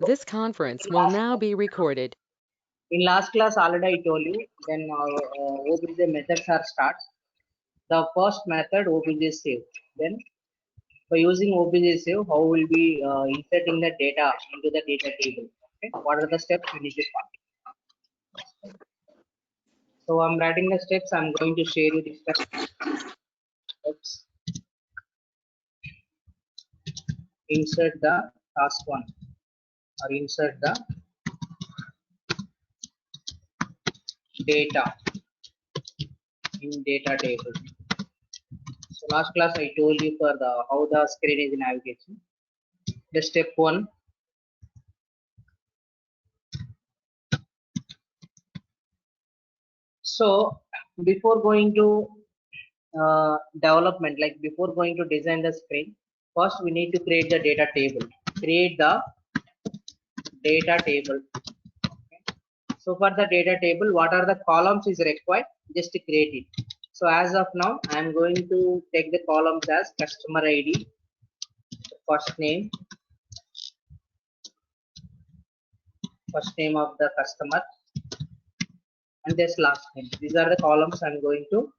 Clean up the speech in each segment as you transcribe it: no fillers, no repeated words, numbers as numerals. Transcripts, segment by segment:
This conference In will last, now be recorded. in last class already I told you, then OBJ methods are start. The first method OBJ save. Then by using OBJ save, how will be inserting the data into the data table? Okay, what are the steps we need to follow? So I'm writing the steps. I'm going to share you the steps. Steps. Insert the task one or insert the data in data table. So last class I told you for the how the screen is navigation. The step one. So before going to development, like before going to design the screen, first we need to create the data table. Create the data table. Okay. So for the data table, what are the columns is required? Just to create it. So as of now, I am going to take the columns as customer ID, first name of the customer, and this last name. These are the columns I'm going to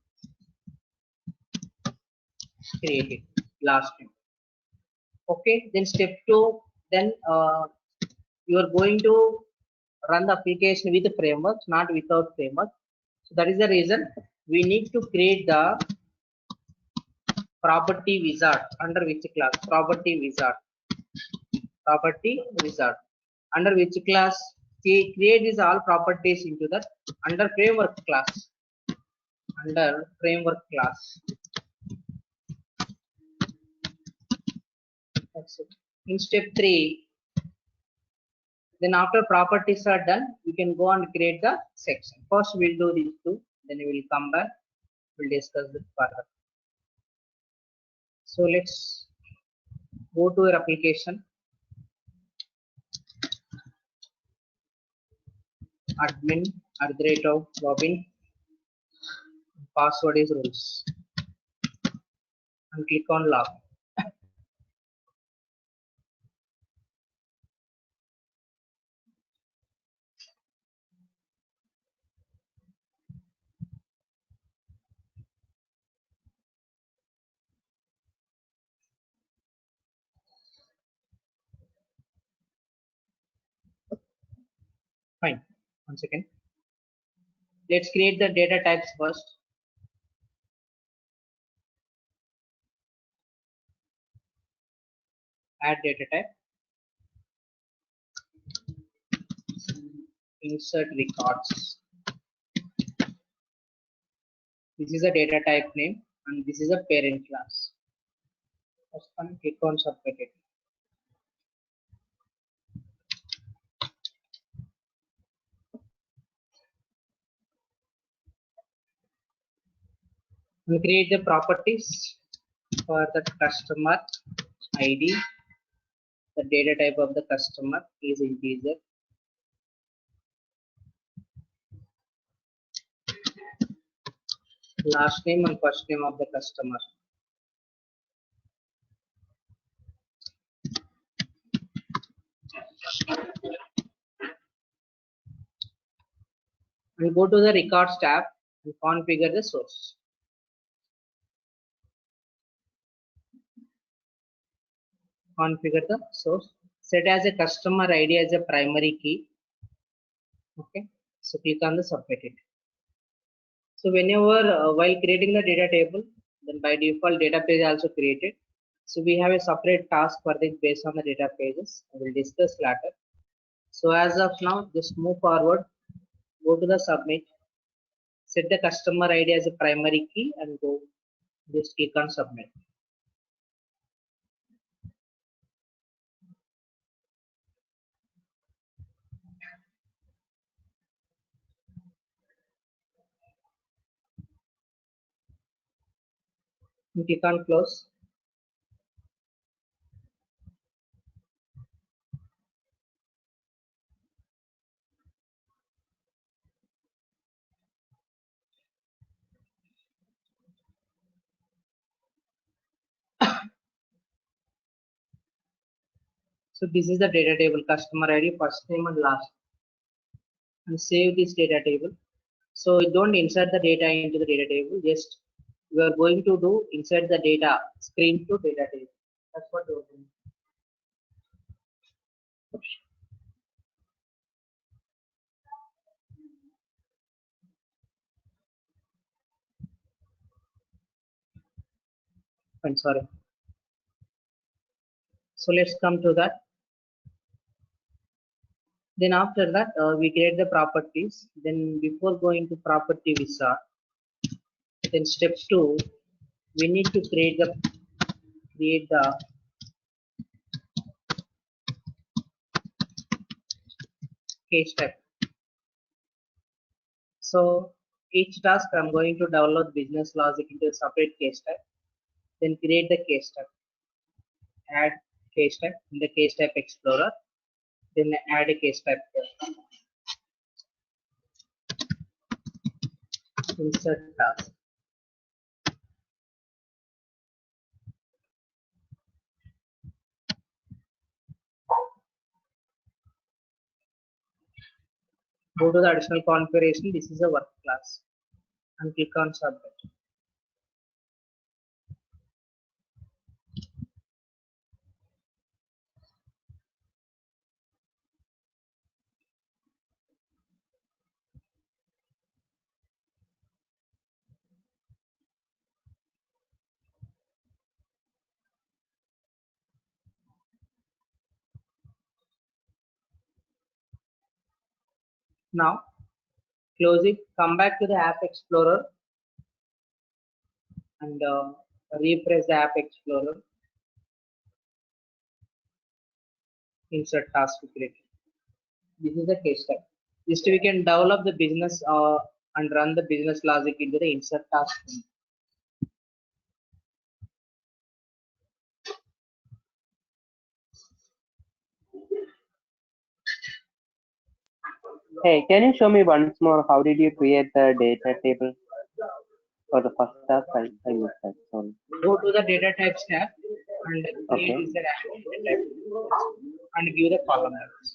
create it. Last name. Okay. Then step two. Then you are going to run the application with the framework, not without framework. So that is the reason we need to create the property wizard. Under which class? Property wizard. Property wizard. Under which class? Create these all properties into that under framework class. Under framework class. That's it. In step 3, then after properties are done, we can go and create the section. First we'll do these two, then we will come back, we'll discuss this further. So let's go to your application, admin @login, password is rules, and click on log. Fine. One second. Let's create the data types first. Add data type. Insert records. This is a data type name and this is a parent class. First one, click on submit it. We create the properties for the customer ID. The data type of the customer is integer. Last name and first name of the customer. And go to the records tab and configure the source. Configure the source. Set as a customer ID as a primary key. Okay. So click on the submit it. So whenever while creating the data table, then by default data page also created. So we have a separate task for this based on the data pages. I will discuss later. So as of now, just move forward. Go to the submit. Set the customer ID as a primary key and go. Just click on submit. And click on close. So this is the data table, customer ID, first name and last, and save this data table. So don't insert the data into the data table, just we are going to do insert the data screen to data table. That's what we're doing. I'm sorry. So let's come to that. Then after that, we create the properties. Then before going to property wizard, then step 2, we need to create the case type. So each task I'm going to download business logic into a separate case type. Then create the case type. Add case type in the case type explorer. Then add a case type here. Insert task. Go to the additional configuration. This is a work class and click on submit. Now close it. Come back to the app explorer and refresh the app explorer. Insert task to create. This is the case type. Just we can develop the business and run the business logic into the insert task. Hey, can you show me once more how did you create the data table for the first task? I missed that. Sorry. Go to the data types tab and create Okay. user data type and give the column names.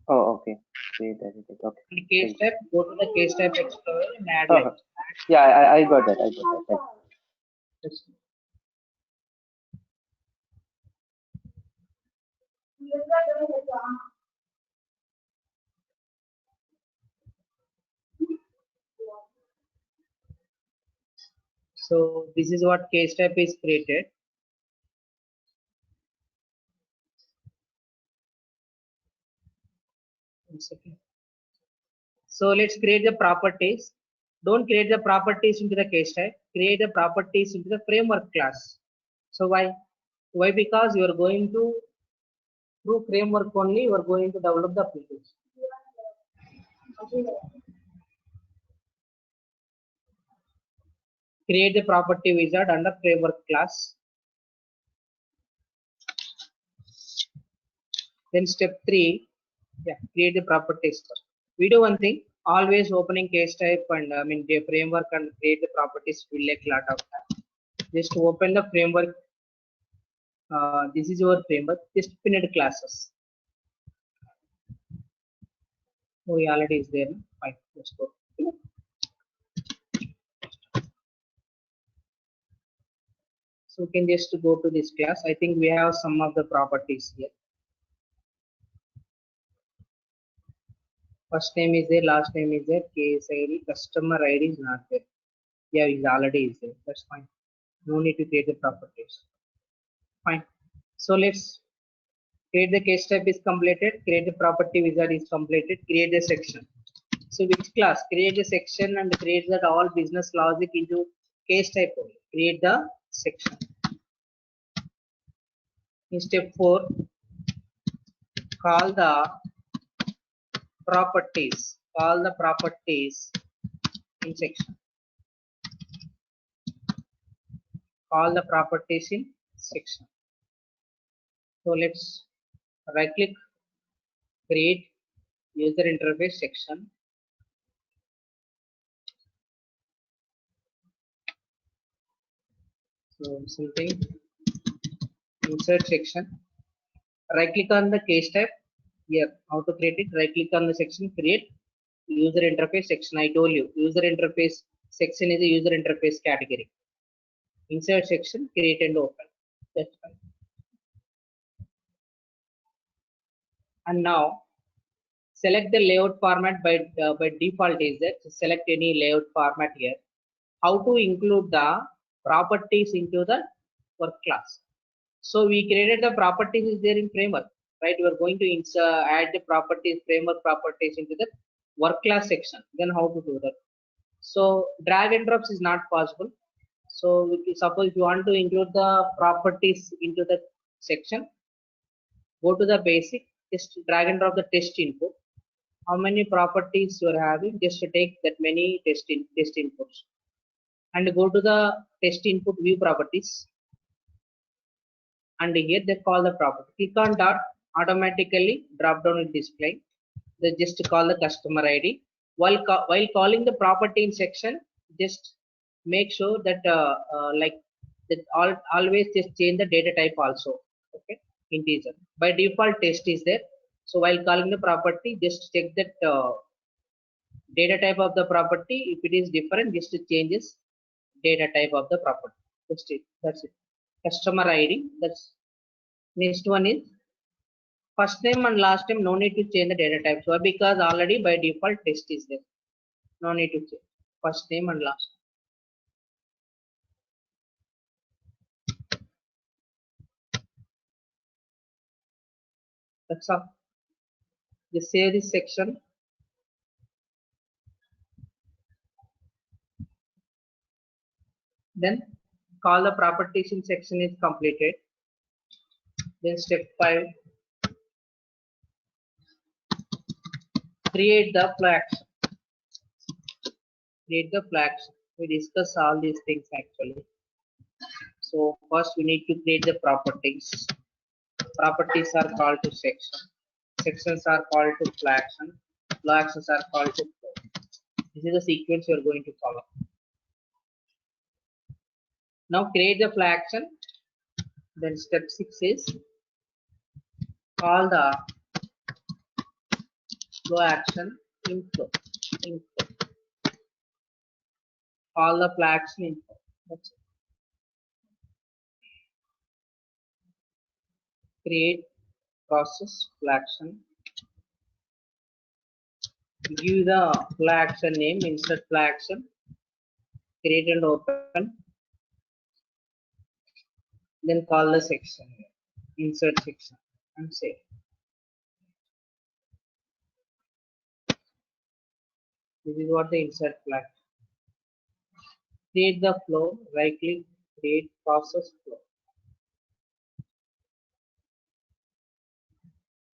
Oh, okay. Create data table. Okay. And case type, go to the case type explorer and add Uh-huh. like Yeah, I got that. I got that. this. So this is what case type is created. One second. So let's create the properties. Don't create the properties into the case type. Create the properties into the framework class. So why? Why? Because you are going to through framework only you are going to develop the application. Create the property wizard under framework class. Then step 3, yeah, create the properties first. We do one thing, always opening case type and the framework and create the properties will take lot of time. Just open the framework. This is your framework. Just pin it classes. Oh, it already is there. Fine, let's go. So we can just go to this class. I think we have some of the properties here. First name is there, last name is there, case ID, customer ID is not there. Yeah, it already is there. That's fine. No need to create the properties. Fine. So let's create the case type is completed, create the property wizard is completed, create the section. So which class? Create the section and create that all business logic into case type only. Create the section. In step 4, call the properties. Call the properties in section. Call the properties in section. So let's right click, create user interface section. So something insert section. right click on the case type. Here, how to create it? Right click on the section, create user interface section. I told you, user interface section is a user interface category. Insert section, create and open. That's fine. And now select the layout format by default is that select any layout format here. How to include the properties into the work class? So we created the properties is there in framework, right? We are going to add the properties, framework properties into the work class section. Then how to do that? So drag and drops is not possible. So if you, suppose you want to include the properties into the section, go to the basic, just drag and drop the test input. How many properties you are having? Just to take that many test inputs, and go to the test input view properties. And here they call the property. Click on dot, automatically drop down will display. They just call the customer ID. While calling the property in section, just make sure that like that always just change the data type also. Okay, integer. By default test is there. So while calling the property, just check that data type of the property. If it is different, just changes data type of the property. That's it. Customer ID. That's next one is first name and last name. No need to change the data type. So because already by default test is there. No need to change first name and last name. That's all. Just save this section. Then call the properties in section is completed. Then step 5, create the flags. Create the flags. We discuss all these things actually. So first we need to create the properties. Properties are called to section. Sections are called to flags, and flags are called to flow. This is the sequence you are going to follow. Now create the flag action. Then step 6 is call the flow action in flow. Call the flag action in flow. That's it. Create process flow action. Give the flow action name, insert flow action. Create and open. Then call the section, insert section, and save. This is what the insert flag. Create the flow, right click, create process flow.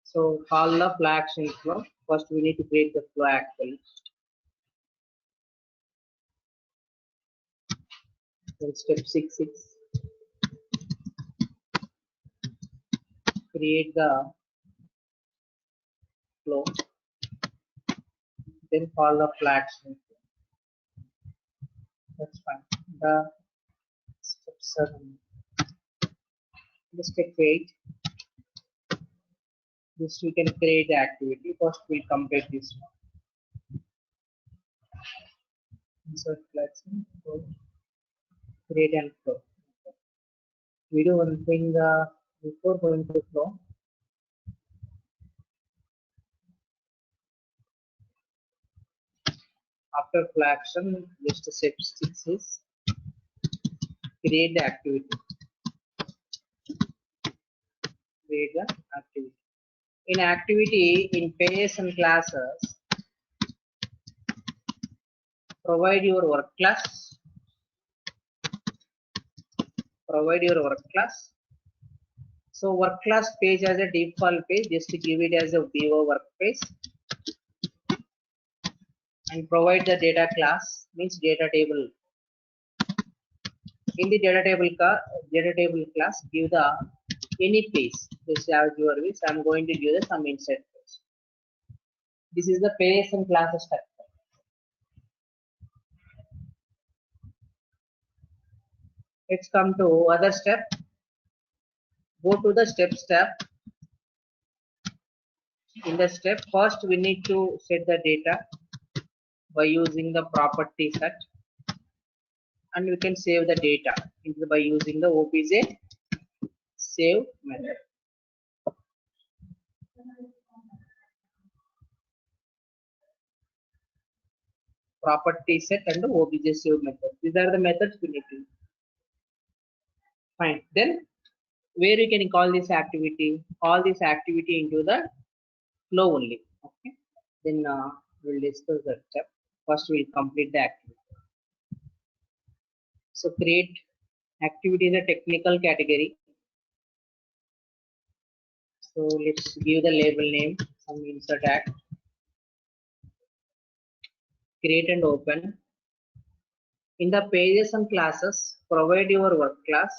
So call the flow action flow. First we need to create the flow actually. Then step 6 create the flow. Then call the flow action flow. That's fine. The step 7. The step 8. This we can create the activity. First we complete this one. Insert flow action flow. Create and flow. We do one thing before going to flow. After flow action, just step 6 is create the activity. Create the activity. In activity, in pairs and classes, provide your work class. Provide your work class. So work class page as a default page, just to give it as a Vivo workspace. And provide the data class, means data table. In the data table class, give the any page. This as your wish. I'm going to give the some insert page. This is the pairs and classes structure. Let's come to other step. Go to the steps tab. in the step, first we need to set the data by using the property set, and we can save the data by using the obj save method. Property set and the obj save method. These are the methods we need to use. Fine. Then where you can call this activity? Call this activity into the flow only. Okay. Then we'll discuss that step. First we'll complete the activity. So create activity is a technical category. So let's give the label name, some insert act. Create and open. In the pages and classes, provide your work class.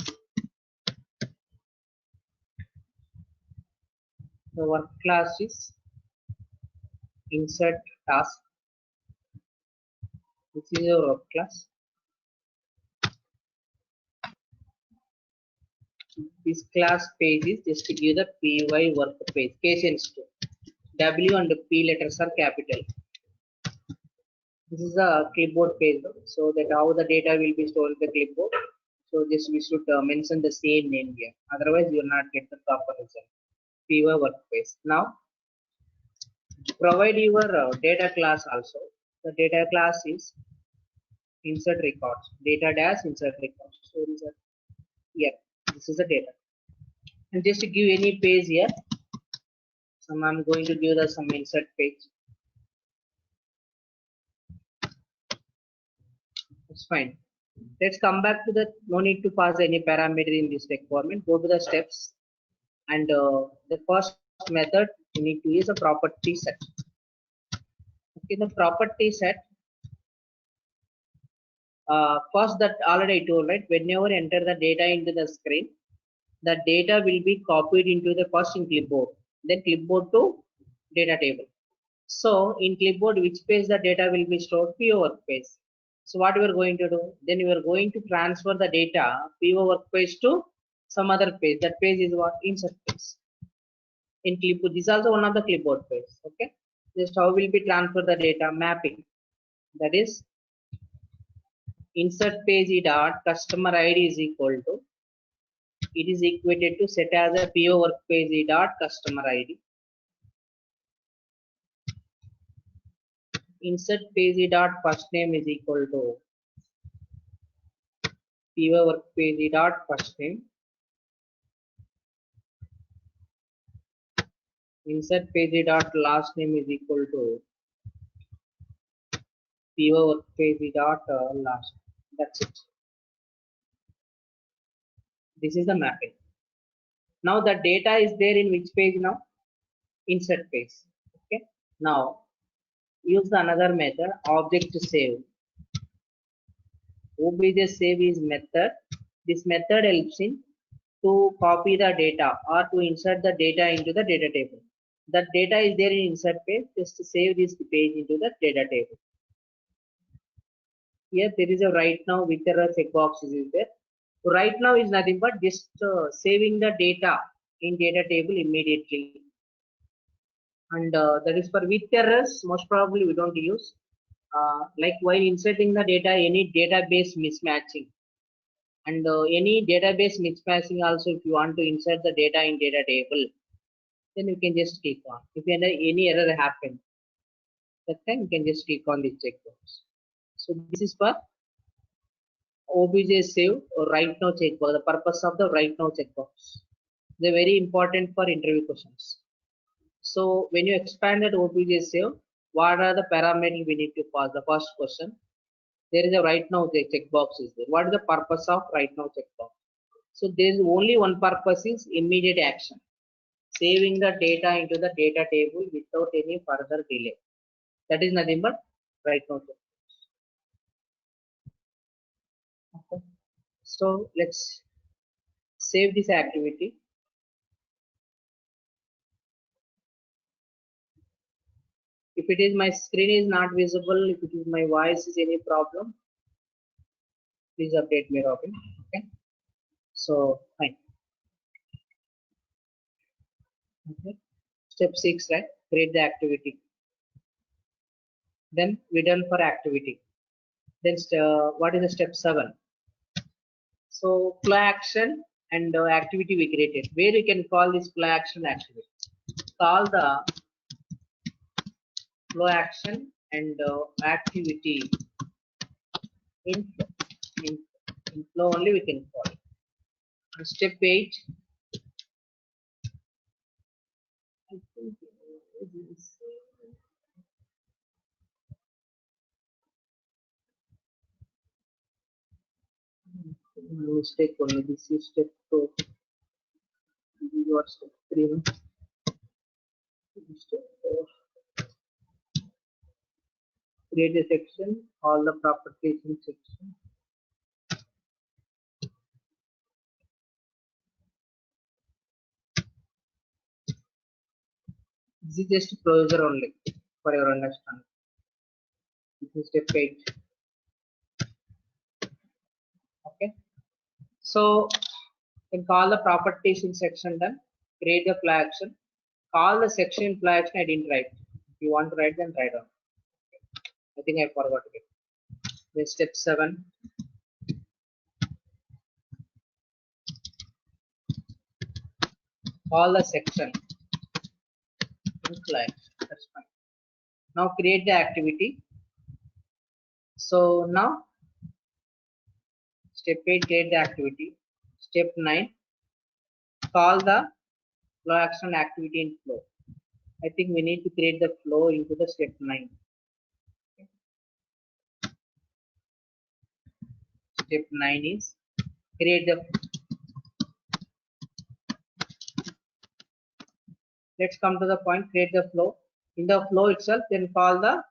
The work class is insert task. This is your work class. This class page is just to give the py work page. Case sensitive. W and P letters are capital. This is a clipboard page, so that how the data will be stored in the clipboard. So this we should mention the same name here. Otherwise, you will not get the proper result. Py workspace. Now, provide your data class also. The data class is insert records. Data dash insert records. So here, this is the data. And just to give any page here, so I'm going to give the some insert page. It's fine. Let's come back to the no need to pass any parameter in this requirement. Go to the steps, and the first method you need to use a property set. Okay, the property set. First, that already I told, right? Whenever enter the data into the screen, the data will be copied into the first in clipboard, then clipboard to data table. So in clipboard, which page the data will be stored? PO workspace. So what we are going to do? Then we are going to transfer the data PO workspace to some other page. That page is what? Insert page. In clipboard, this is also one of the clipboard page. Okay. Just how will be transfer the data? Mapping. That is insert page dot customer ID is equal to, it is equated to set as a PO workspace dot customer ID. Insert page dot first name is equal to PO workspace dot first name. Insert page dot last name is equal to PO workspace dot last. That's it. This is the mapping. Now the data is there in which page now? Insert page. Okay. Now use another method, object save. Obj save is method. This method helps in to copy the data or to insert the data into the data table. That data is there in insert page. Just to save this page into the data table. Here there is a right now with the checkbox is there. So right now is nothing but just saving the data in data table immediately. And that is for with errors. Most probably we don't use. Like while inserting the data, any database mismatching. And any database mismatching also, if you want to insert the data in data table, then you can just click on. If any error happens, that time you can just click on this checkbox. So this is for obj save or right now checkbox. The purpose of the right now checkbox. They're very important for interview questions. So when you expand that obj save, what are the parameters we need to pass? The first question. There is a right now checkbox is there. What is the purpose of right now checkbox? So there is only one purpose is immediate action. Saving the data into the data table without any further delay. That is nothing but right now checkbox. Okay. So let's save this activity. If it is my screen is not visible, if it is my voice is any problem, please update me, Robin. Okay. So fine. Okay. Step 6, right? create the activity. Then we done for activity. Then what is the step 7? So flow action and activity we created. Where we can call this flow action activity? Call the flow action and activity in flow. In flow only we can call it. And step 8. I think it is mistake only. This is step 2. This is what step 3. This is step 4. Create a section, all the properties in section. This is just closure only for your understanding. This is step 8. Okay. So you can call the properties in section done. Create the flow action. Call the section flow action. I didn't write. If you want to write, then write on. I think I forgot it. Then step 7. Call the section in flow action. That's fine. Now create the activity. So now step 8, create the activity. Step 9, call the flow action activity in flow. I think we need to create the flow into the step 9. Okay. Step 9 is create the. Let's come to the point, create the flow. In the flow itself, then call the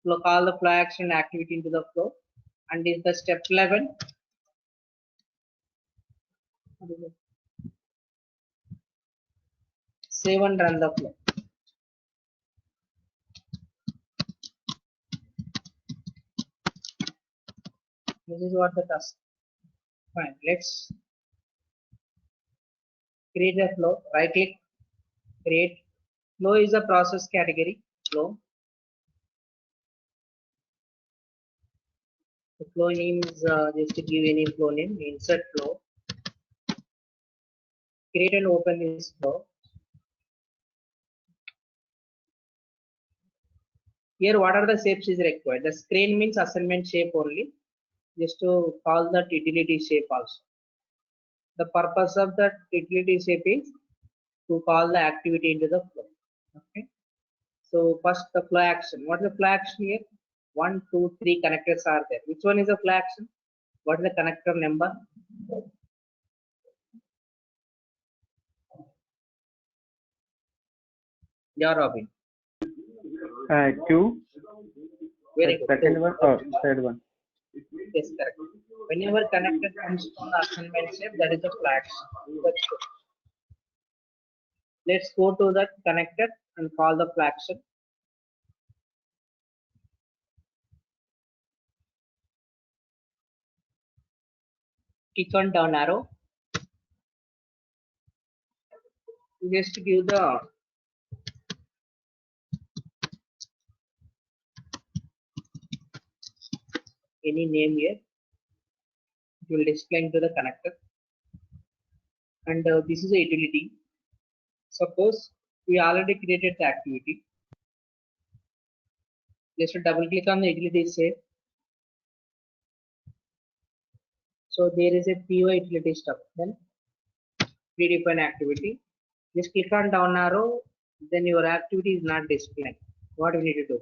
flow action activity into the flow. And in the step 11, save and run the flow. This is what the task. Fine. Let's create the flow. Right click, create. Flow is a process category. Flow. The flow name is just to give any flow name. Insert flow. Create and open this flow. Here, what are the shapes is required? The screen means assignment shape only. Just to call that utility shape also. The purpose of that utility shape is to call the activity into the flow. Okay. So first the flow action. What is the flow action here? 1, 2, 3 connectors are there. Which one is the flow action? What is the connector number? Yeah, Robin. 2. Very good. Second one or third one? Yes, correct. Whenever connector comes from the assignment shape, that is the flow action. That's good. Let's go to that connector and call the flow action. Click on down arrow. Just to give the any name here. It will display to the connector. And this is a utility. Suppose we already created the activity. Just double click on the utility shape. So there is a PO utility stuff. Then predefine activity. Just click on down arrow. Then your activity is not displaying. What we need to do?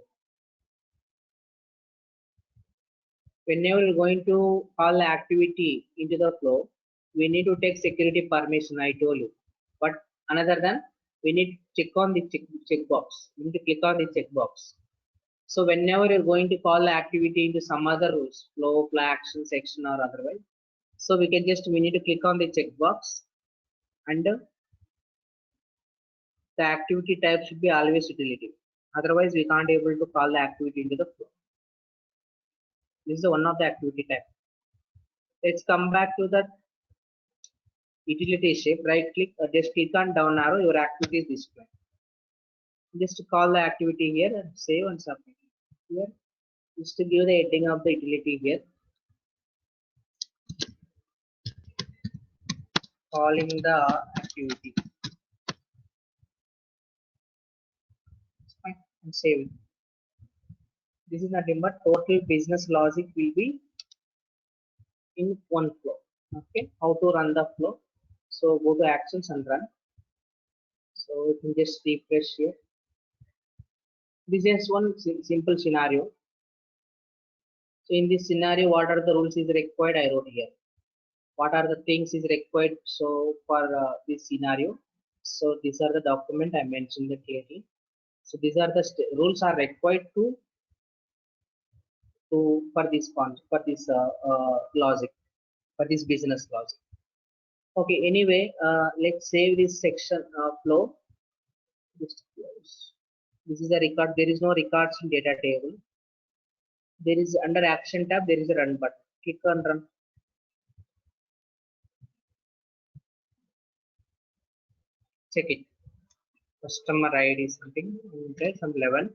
Whenever you're going to call the activity into the flow, we need to take security permission. I told you. But another than we need to check on the checkbox. We need to click on the checkbox. So whenever you're going to call the activity into some other rules, flow action section or otherwise, so we need to click on the checkbox, and the activity type should be always utility. Otherwise, we can't able to call the activity into the flow. This is one of the activity type. Let's come back to that utility shape, right click, just click on down arrow, your activity is displayed. Just call the activity here and save and submit. Here, just to give the heading of the utility here, calling the activity. Fine, and save it. This is nothing but total business logic will be in one flow. Okay, how to run the flow? So go to actions and run. So you can just refresh here. This is one simple scenario. So in this scenario, what are the rules is required? I wrote here. What are the things is required? So for this scenario, so these are the document I mentioned clearly. So these are the rules are required to for this logic, for this business logic. Okay. Anyway, let's save this section flow. Just close. This is a record. There is no records in data table. There is under action tab. There is a run button. Click on run. Check it. Customer ID something. Okay, some level.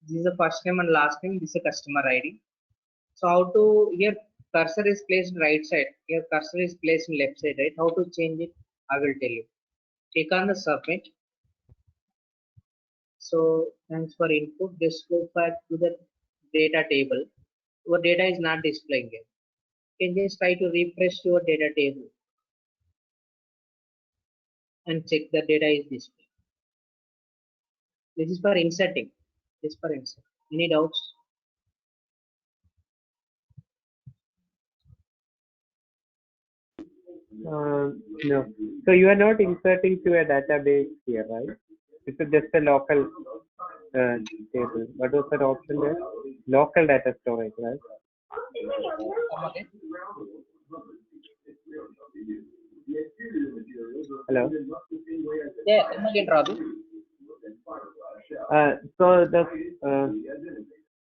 This is the first name and last name. This is a customer ID. So how to, here cursor is placed right side. Here cursor is placed in left side, right? How to change it? I will tell you. Click on the submit. So thanks for input. Just go back to the data table. Your data is not displaying here. You can just try to refresh your data table and check the data is displayed. This is for inserting. This is for insert. Any doubts? No. So you are not inserting to a database here, right? It's just a local table. What was that option there? Local data storage, right? Okay. Hello. Yeah, come again, Robin. So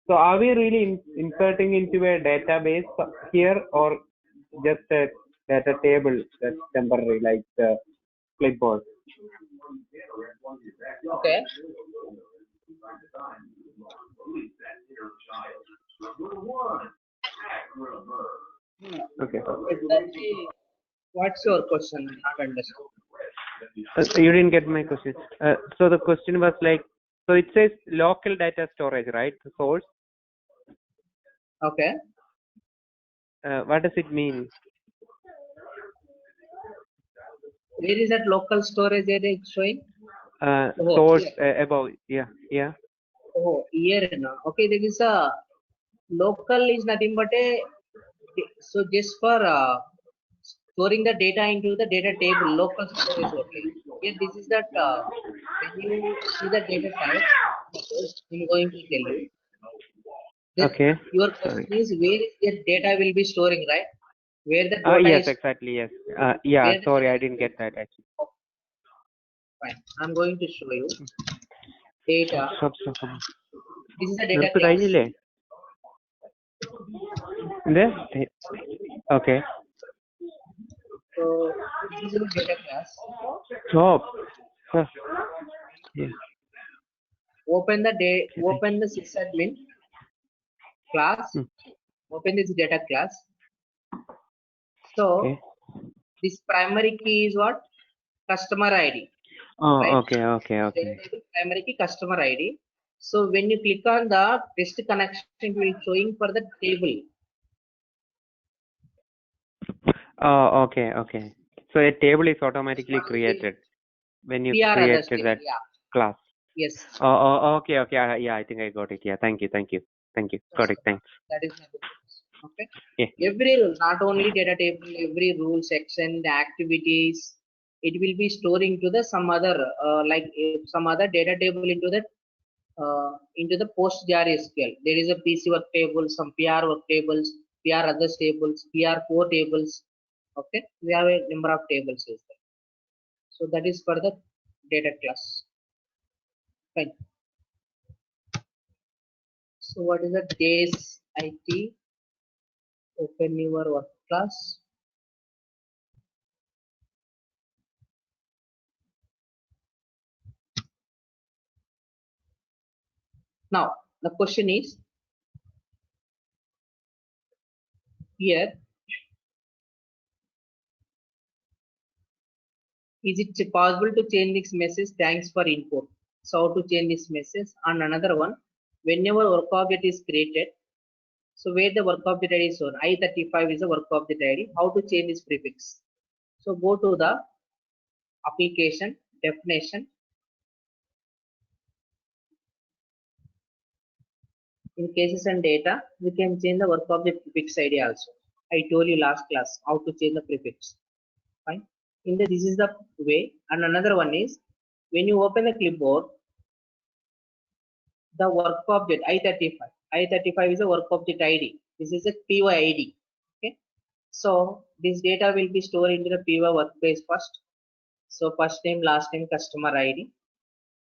are we really inserting into a database here, or just a data table that's temporary, like the clipboard? Okay. Okay. Exactly. What's your question? Not understand. You didn't get my question. So the question was like, so it says local data storage, right? The source. Okay. What does it mean? Where is that local storage area showing? Source Here. above. Yeah. Oh, here now. Okay, there is a local is nothing but a, so just for storing the data into the data table, local storage only. Here this is that when you see the data type, I'm going to tell you. Okay. Your question is where is the data will be storing, right? Where the data Yes, is. exactly. Yes. Yeah. Sorry, I didn't get that actually. Fine. I'm going to show you data. Stop. This is the data class. Okay. So this is the data class. Stop. Yeah. Open the sysadmin class. Open this data class. So this primary key is what? Customer ID. Oh, right? okay. Primary key customer ID. So when you click on the test connection, it will showing for the table. Oh, okay. So a table is automatically created when you created that class. Yes. Oh, okay. Yeah, I think I got it. Yeah, thank you. Got it. Thanks. That is okay. Yeah. Every rule, not only data table, every rule section, the activities, it will be storing to the some other some other data table into the PostgreSQL. There is a PC work table, some PR work tables, PR others tables, PR4 tables. Okay, we have a number of tables. So that is for the data class. Fine. So what is the days IT? Open your work class. Now the question is here, is it possible to change this message? Thanks for input. So how to change this message? And another one, whenever work object is created, so where the work object ID is shown, I35 is a work object ID. How to change this prefix? So go to the application definition. In cases and data, we can change the work object prefix ID also. I told you last class how to change the prefix. Fine. This is the way. And another one is when you open the clipboard, the work object I35 is a work object ID. This is a PY ID. Okay. So this data will be stored into the PY workspace first. So first name, last name, customer ID.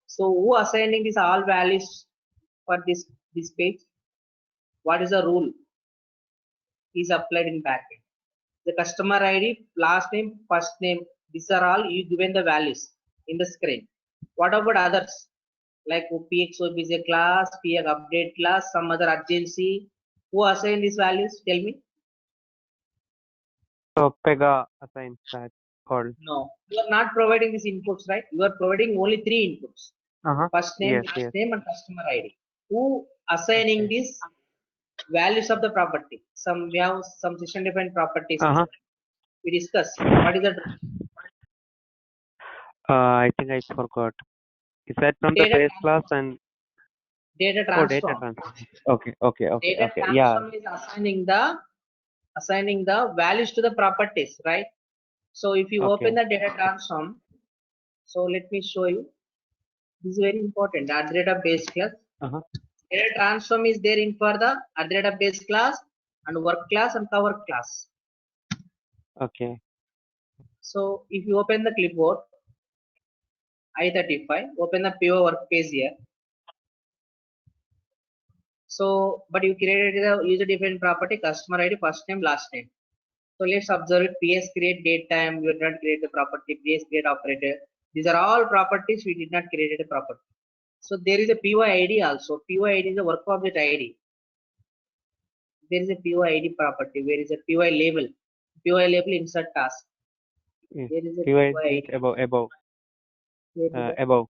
So who assigning these all values for this page? What is the rule? Is applied in backend. The customer ID, last name, first name, these are all you given the values in the screen. What about others? Like PXOB is a class, PX update class, some other urgency. Who assign these values? Tell me. So Pega assigns that all. No, you are not providing these inputs, right? You are providing only 3 inputs. First name, Yes, last yes. name, and customer ID. Who assigning these values of the property? We have some system defined properties. We discuss. What is that? I think I forgot. Is that from the Data base class and data oh, data transform. transform. Okay. Data Yeah. transform is assigning the values to the properties, right? So if you open the data transform, so let me show you. This is very important. The data base class. Data transform is there in for the data base class and work class and cover class. Okay. So if you open the clipboard, I35, open the PO workspace here. So, but you created a user defined property, customer ID, first name, last name. So let's observe it. PS create date time. We did not create the property. PS create operator. These are all properties we did not create a property. So there is a PY ID also. PY ID is a work object ID. There is a PY ID property. Where is a PY label? PY label insert task. Yes. There is a PY PY above. Above.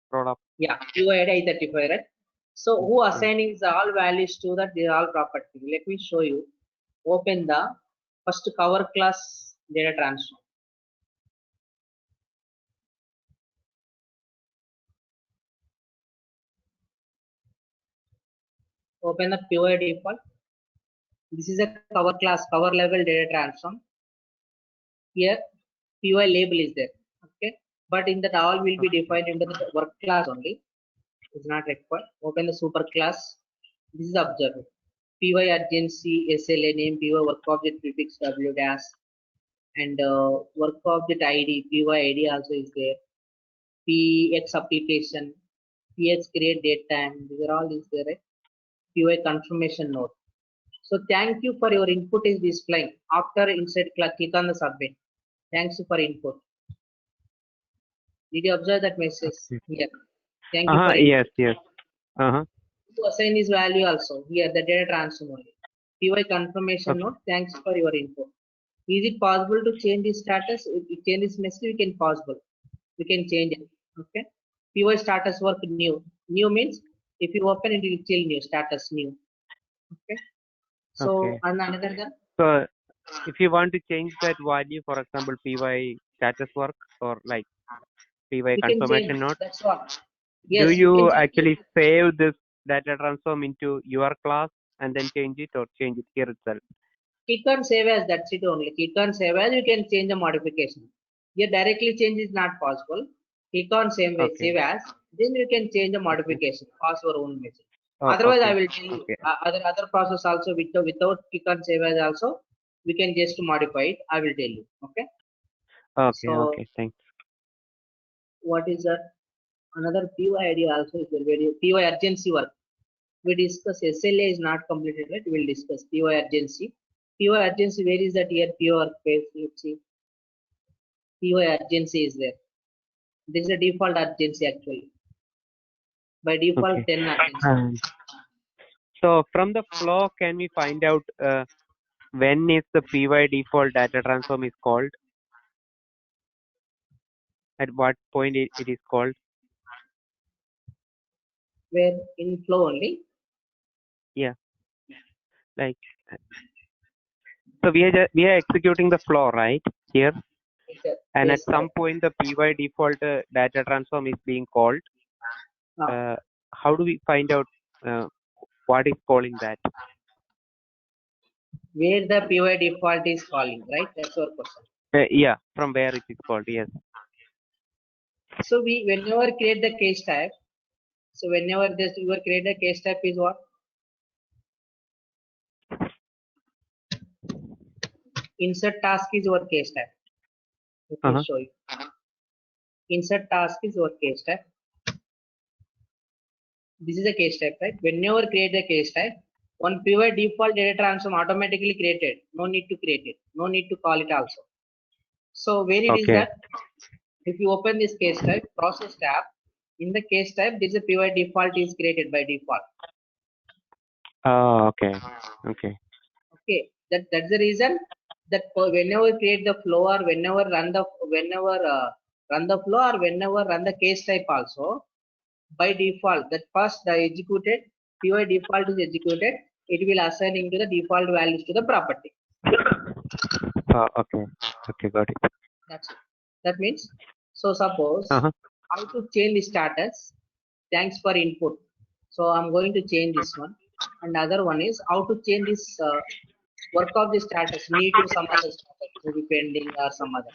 Product. Yeah, PY ID I35, right? So who assigning the all values to that? These are all property. Let me show you. Open the first cover class data transform. Open the PY default. This is a cover class, cover level data transform. Here, PY label is there. Okay, but in that all will be defined into the work class only. It's not required. Open the super class. This is observed. PY urgency, SLA name, PY work object prefix W dash, and work object ID, PY ID also is there. PX application, PX create date time. These are all is there, right? PY confirmation node. So thank you for your input is displaying. After insert click on the submit. Thanks for input. Did you observe that message? Here. Thank you for input. Yes. To assign this value also. Here the data transform only. PY confirmation node. Thanks for your input. Is it possible to change this status? If you change this message, we can possible. We can change it. Okay. PY status work new. New means if you open it, it will still new status new. Okay. So another than. So if you want to change that value, for example, PY status work or like PY confirmation node, that's what. Yes, do you actually save this data transform into your class and then change it or change it here itself? Click on save as, that's it only. Click on save as, you can change the modification. Here directly change is not possible. Click on save as, then you can change the modification, pass your own message. Otherwise, I will tell you other process also without click on save as also, we can just modify it. I will tell you. Okay. Okay, thanks. What is that? Another PY idea also is there. PY urgency work. We discuss SLA is not completed, right? We'll discuss PY urgency. PY urgency, where is that here? PY work phase. Let's see. PY urgency is there. This is a default urgency actually. By default, Okay. 10 urgency. So from the flow, can we find out when is the PY default data transform is called? At what point it is called? Where in flow only? Yeah. Like, so we are executing the flow right here, and Yes, at some point the PY default data transform is being called. How do we find out what is calling that? Where the PY default is calling, right? That's your question. Yeah, from where it is called, yes. So we whenever create the case type, so whenever this you will create a case type is what? Insert task is your case type. Let me show you. Insert task is your case type. This is a case type, right? Whenever create the case type, one PY default data transform automatically created. No need to create it. No need to call it also. So where it is that? If you open this case type, process tab, in the case type, this is a PY default is created by default. Oh, okay. Okay, that's the reason that whenever create the flow or whenever run the flow or whenever run the case type also, by default, that first the executed PY default is executed, it will assign into the default values to the property. Okay, got it. That's it. That means, so suppose how to change the status. Thanks for input. So I'm going to change this one, and other one is how to change this work of the status. Need to some other status, maybe pending or some other.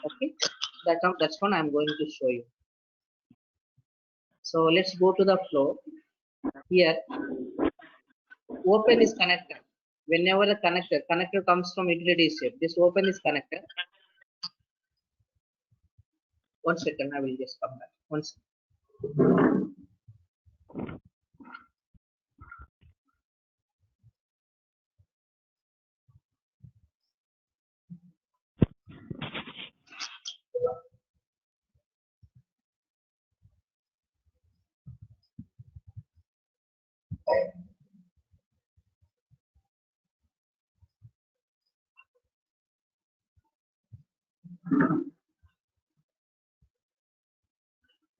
Okay, that's one I'm going to show you. So let's go to the flow. Here, open is connector. Whenever the connector comes from utility step, this open is connector. 1 second, I will just come back. 1 second.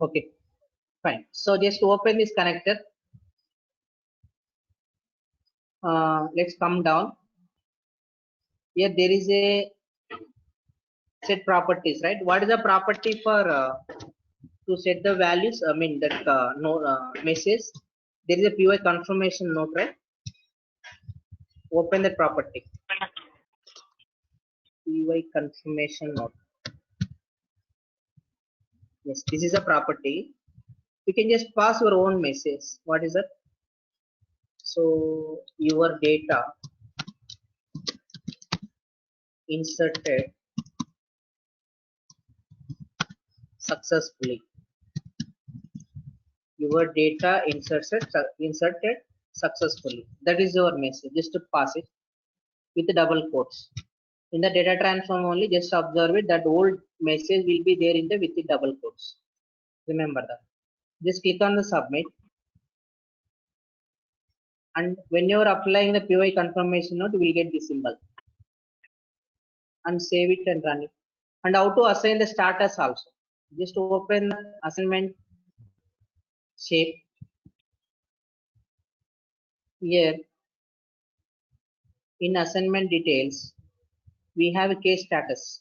Okay, fine. So just open this connector. Let's come down. Here there is a set properties, right? What is the property for to set the values? I mean that message. There is a PY confirmation note, right? Open the property. PY confirmation note. Yes, this is a property. You can just pass your own message. What is it? So your data inserted successfully. Your data inserted successfully. That is your message. Just to pass it with the double quotes. In the data transform only, just observe it. That old message will be there in the with the double quotes. Remember that. Just click on the submit. And when you are applying the PY confirmation note, you will get this symbol. And save it and run it. And how to assign the status also. Just open the assignment shape. Here in assignment details, we have a case status.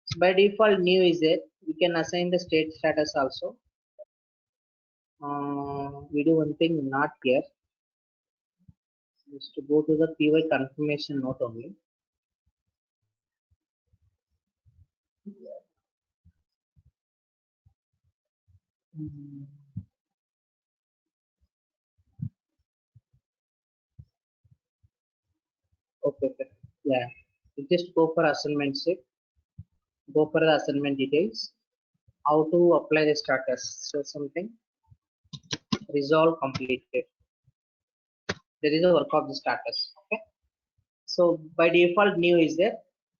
So by default, new is there. We can assign the state status also. We do one thing, not here. Just to go to the PY confirmation note only. Okay. Yeah. You just go for assignment shape. Go for the assignment details. how to apply the status. So something resolve completed. There is a work of the status. Okay. So by default new is there.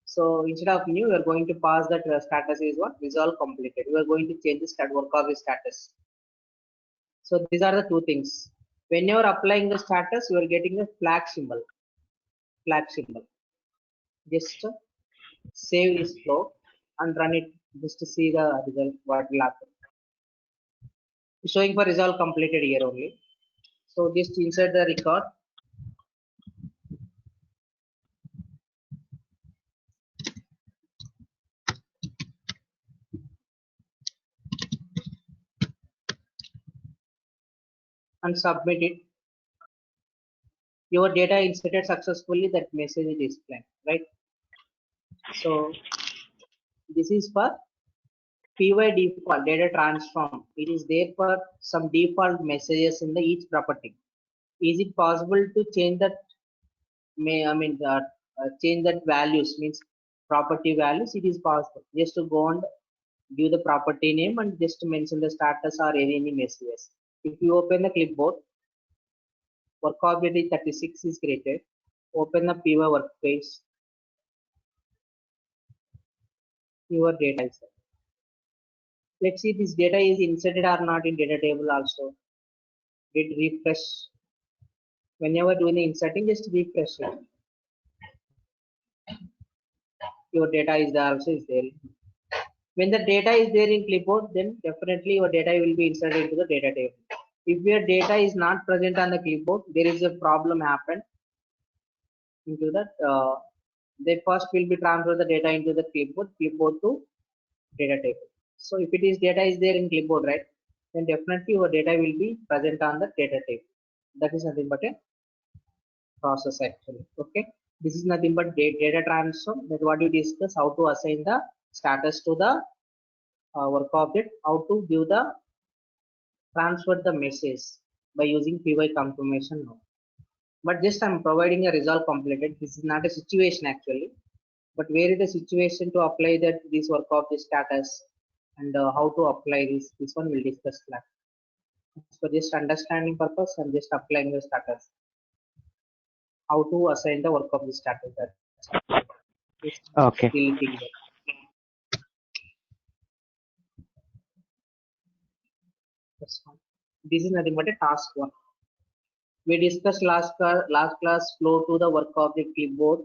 So instead of new, we are going to pass that status is what? Resolve completed. We are going to change the work of the status. So these are the two things. When you are applying the status, you are getting a flag symbol. Flag symbol. Just save this flow and run it just to see the result what will happen. Showing for resolve completed here only. So just insert the record. And submit it. Your data inserted successfully, that message is displayed, right? So this is for PY default data transform. It is there for some default messages in the each property. Is it possible to change that? Change that values means property values. It is possible. Just to go and give the property name and just to mention the status or any messages. If you open the clipboard, work object 36 is created. Open the PY workspace. Your data is there. Let's see this data is inserted or not in data table also. Hit refresh. Whenever doing the inserting, just refresh it. Your data is there also is there. When the data is there in clipboard, then definitely your data will be inserted into the data table. If your data is not present on the clipboard, there is a problem happen into that. They first will be transfer the data into the clipboard to data table. So if it is data is there in clipboard, right, then definitely your data will be present on the data table. That is nothing but a process actually. Okay, this is nothing but data transform. That what you discuss, how to assign the status to the work object, how to give the transfer the message by using PY confirmation node. But just I'm providing a resolve completed. This is not a situation actually, but where is the situation to apply that this work object status and how to apply this. This one we'll discuss later. For just understanding purpose, I'm just applying the status. How to assign the work of the status. Okay. This is nothing but a task one. We discussed last class flow to the work object clipboard.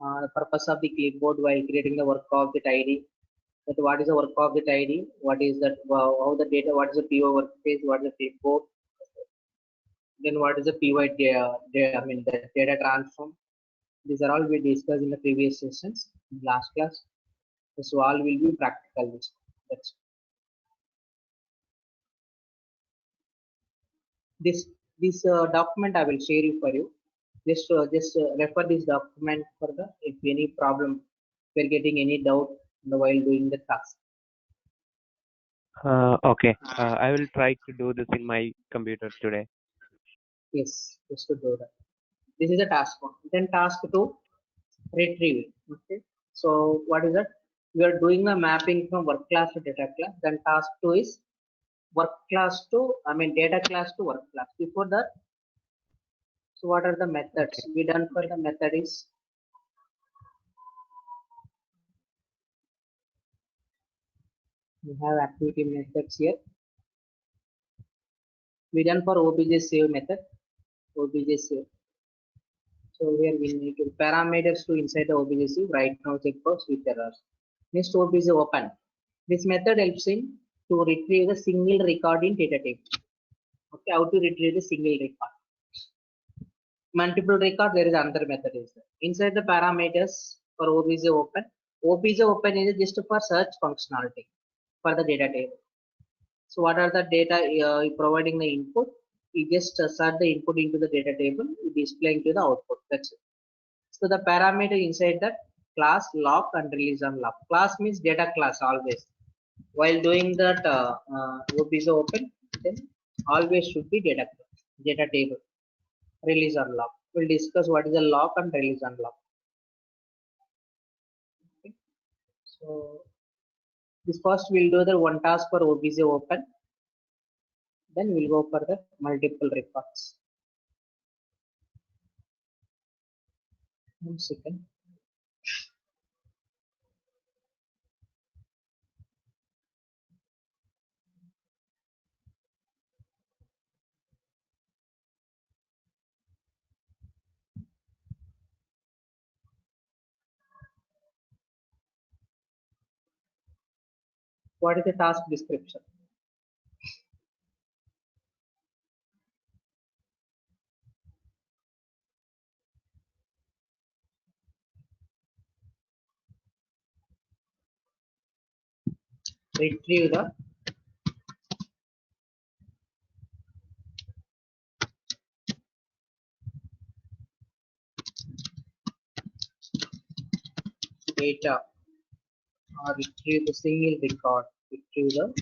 The purpose of the clipboard while creating the work object ID. That what is the work object ID? What is that? How the data? What is the PY workspace? What is the clipboard? Then what is the PY the data transform? These are all we discussed in the previous sessions, in last class. So all will be practical. That's this document I will share you for you. Just refer this document for the if any problem, if you're getting any doubt while doing the task. Okay. I will try to do this in my computer today. Yes, just to do that. This is a task one. Then task 2, retrieve. Okay. So what is that? We are doing a mapping from work class to data class. Then task 2 is work class to data class to work class. Before that, so what are the methods we done for the method is we have activity methods here. We done for obj save method. Obj save. So here we need to parameters to inside the obj save. Right now checkbox with errors. Next obj open. This method helps in to retrieve the single record in data table. Okay, how to retrieve the single record. Multiple record, there is another method is there. Inside the parameters for obj open. Obj open is just for search functionality for the data table. So what are the data providing the input? You just search the input into the data table, displaying to the output. That's it. So the parameter inside that class lock and release on lock. Class means data class always. While doing that obj open, then always should be data table. Release or lock. We'll discuss what is a lock and release and lock. Okay. So This first we'll do the one task for OBJ open, then we'll go for the multiple records. 1 second. What is the task description? Retrieve the data or retrieve the single record. Retrieve the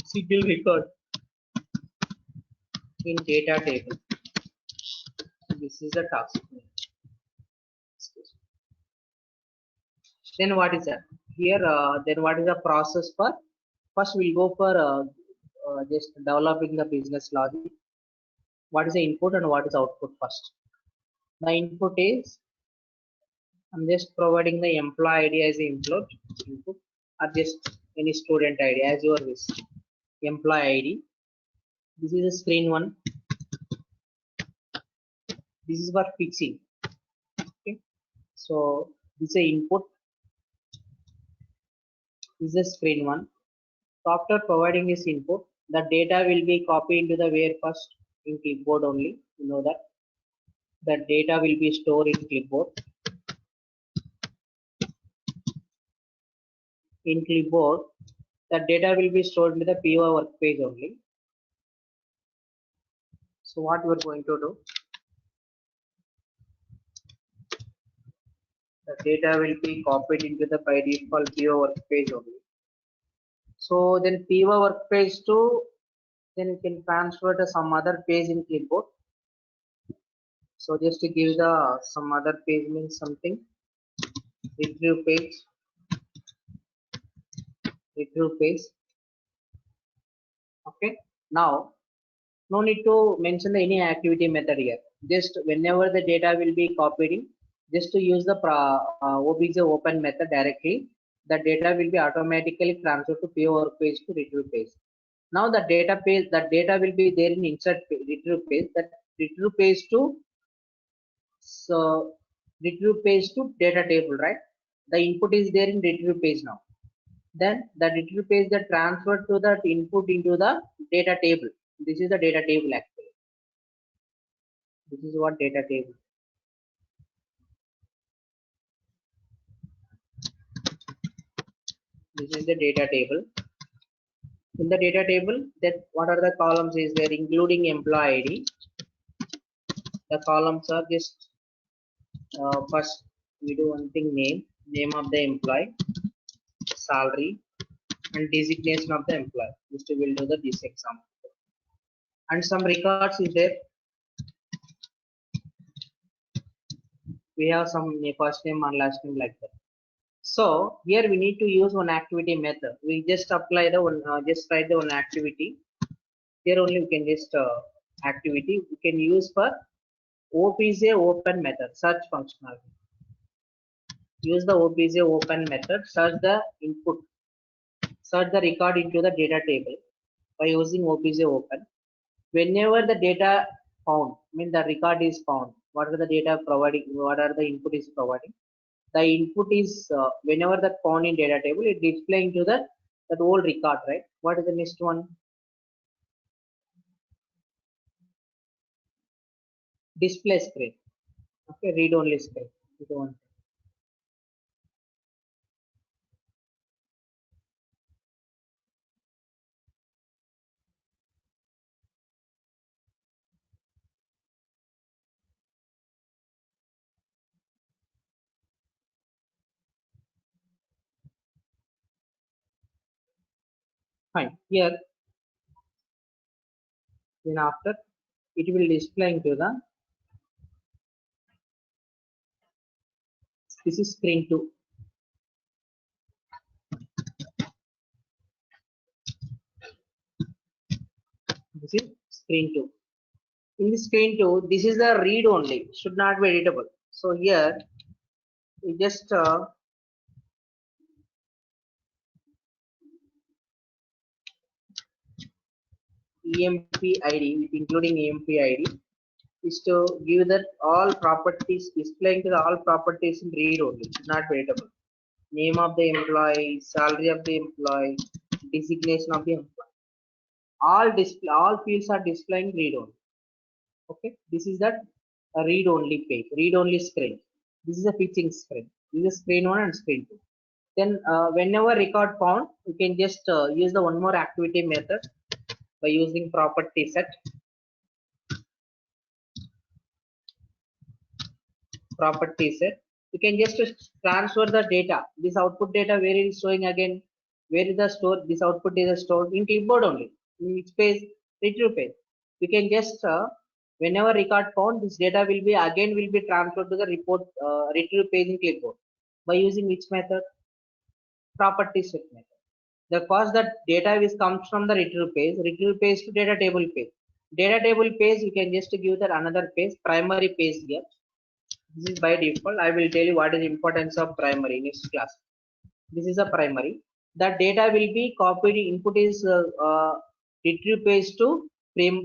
single record in data table. This is the task. Then what is that? Here, then what is the process for? First, we'll go for just developing the business logic. What is the input and what is the output first? The input is I'm just providing the employee ID as the input, or just any student ID as your wish. Employee ID. This is the screen one. This is for fixing. Okay. So this is the input. This is the screen one. So after providing this input, the data will be copied into the where first in clipboard only. You know that the data will be stored in clipboard. In clipboard, the data will be stored in the PO work page only. So what we are going to do? The data will be copied into the by default PO work page only. So then PO work page to then you can transfer to some other page in clipboard. So just to give the some other page means something. Retrieve page. Retrieve page. Okay. Now no need to mention any activity method here. Just whenever the data will be copied in, just to use the OBJ open method directly, the data will be automatically transferred to PO work page to retrieve page. Now the data will be there in insert page, retrieve page. That retrieve page to retrieve page to data table, right? The input is there in retrieve page now. Then the retrieve page that transferred to that input into the data table. This is the data table actually. This is what data table. This is the data table. In the data table, that what are the columns is there, including employee ID. The columns are just first we do one thing, name of the employee, salary, and designation of the employee. Just we will do this example. And some records is there. We have some first name and last name like that. So here we need to use one activity method. We just apply the one, just write the one activity. Here only we can just activity we can use for OBJ open method search functionality. Use the OBJ open method, search the input, search the record into the data table by using OBJ open. Whenever the data found, the record is found, what are the data providing, what are the input is providing. The input is whenever the found in data table, it displaying to that whole record, right? What is the next one? Display screen. Okay, read only screen. Fine. Here, then after it will display into the. This is screen 2. This is screen 2. In the screen 2, this is the read only, should not be editable. So here we just EMP ID, including EMP ID, is to give that all properties, displaying to the all properties in read only, should not be editable. Name of the employee, salary of the employee, designation of the employee. All fields are displaying read only. Okay, this is that read only page, read only screen. This is a fetching screen. This is screen 1 and screen 2. Then whenever record found, you can just use the one more activity method by using property set. Property set. You can just transfer the data. This output data where it is showing again, where is the store? This output data stored in clipboard only. In which page? Retrieve page. You can just whenever record found, this data will be transferred to the report retrieve page in clipboard by using which method? Property set method. Because that data which comes from the retrieve page to data table page. Data table page, you can just give that another page, primary page here. This is by default. I will tell you what is the importance of primary next class. This is a primary. That data will be copied. Input is retrieve page to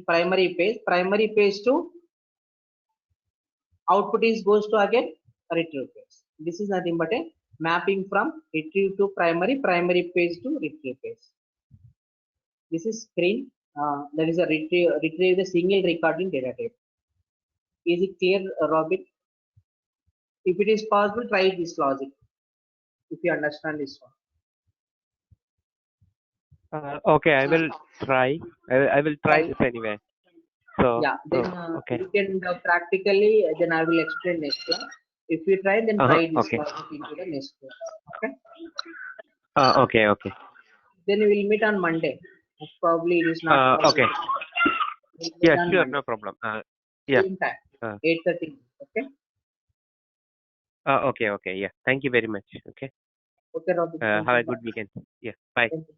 primary page to output is goes to again retrieve page. This is nothing but a mapping from retrieve to primary page to retrieve page. This is screen. That is a retrieve the single record in data table. Is it clear, Robin? If it is possible, try this logic. If you understand this one. Okay, I will try. I will try Then, this anyway. So yeah, then okay. you can practically, then I will explain next class. If you try, then try this Okay. logic into the next class. Okay. Okay. Okay. Then we will meet on Monday. Most probably it is not possible. Okay. We'll meet Yeah, on sure, Monday. no problem. Yeah. Same time, 8:30. Okay. Okay. Okay. Yeah. Thank you very much. Okay. Okay, Robin. Have a good weekend. Yeah. Bye. Thank you.